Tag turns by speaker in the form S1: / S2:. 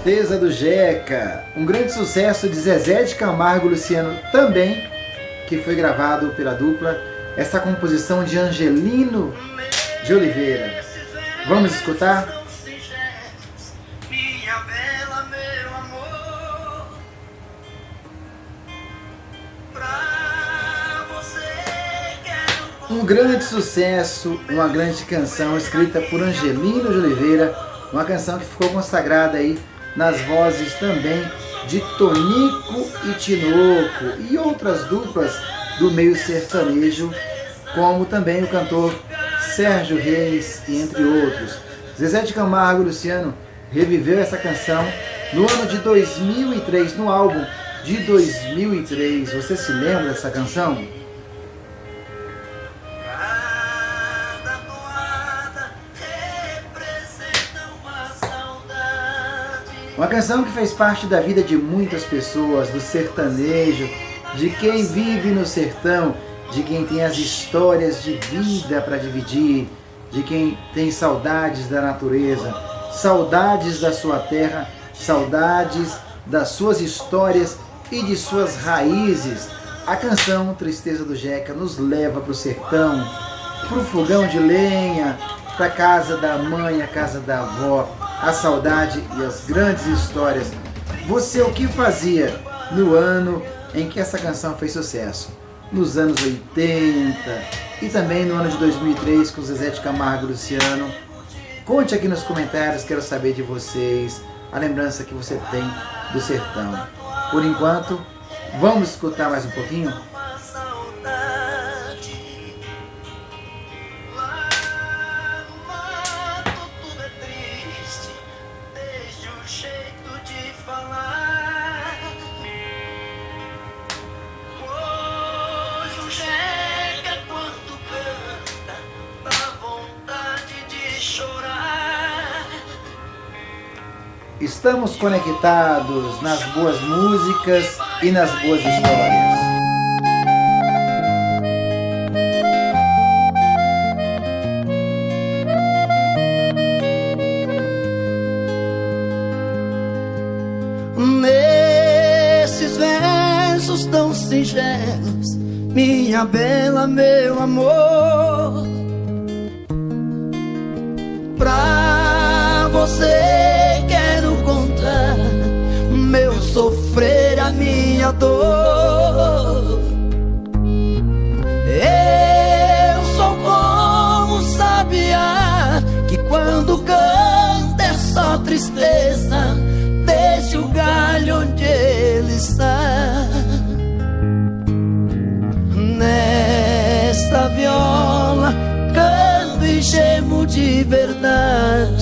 S1: Tristeza do Jeca, um grande sucesso de Zezé de Camargo e Luciano também, que foi gravado pela dupla, essa composição de Angelino de Oliveira. Vamos escutar? Um grande sucesso, uma grande canção escrita por Angelino de Oliveira, uma canção que ficou consagrada aí nas vozes também de Tonico e Tinoco e outras duplas do meio sertanejo, como também o cantor Sérgio Reis e entre outros. Zezé de Camargo e Luciano reviveu essa canção no ano de 2003, no álbum de 2003. Você se lembra dessa canção? Uma canção que fez parte da vida de muitas pessoas, do sertanejo, de quem vive no sertão, de quem tem as histórias de vida para dividir, de quem tem saudades da natureza, saudades da sua terra, saudades das suas histórias e de suas raízes. A canção Tristeza do Jeca nos leva para o sertão, para o fogão de lenha, para a casa da mãe, a casa da avó, a saudade e as grandes histórias. Você o que fazia no ano em que essa canção fez sucesso? Nos anos 80 e também no ano de 2003 com Zezé de Camargo e Luciano. Conte aqui nos comentários, quero saber de vocês a lembrança que você tem do sertão. Por enquanto, vamos escutar mais um pouquinho? Estamos conectados nas boas músicas e nas boas histórias.
S2: Nesses versos tão singelos, minha bela, meu amor, pra você meu sofrer, a minha dor. Eu sou como sabiá que quando canta é só tristeza, desde o galho onde ele está. Nesta viola canto e gemo de verdade.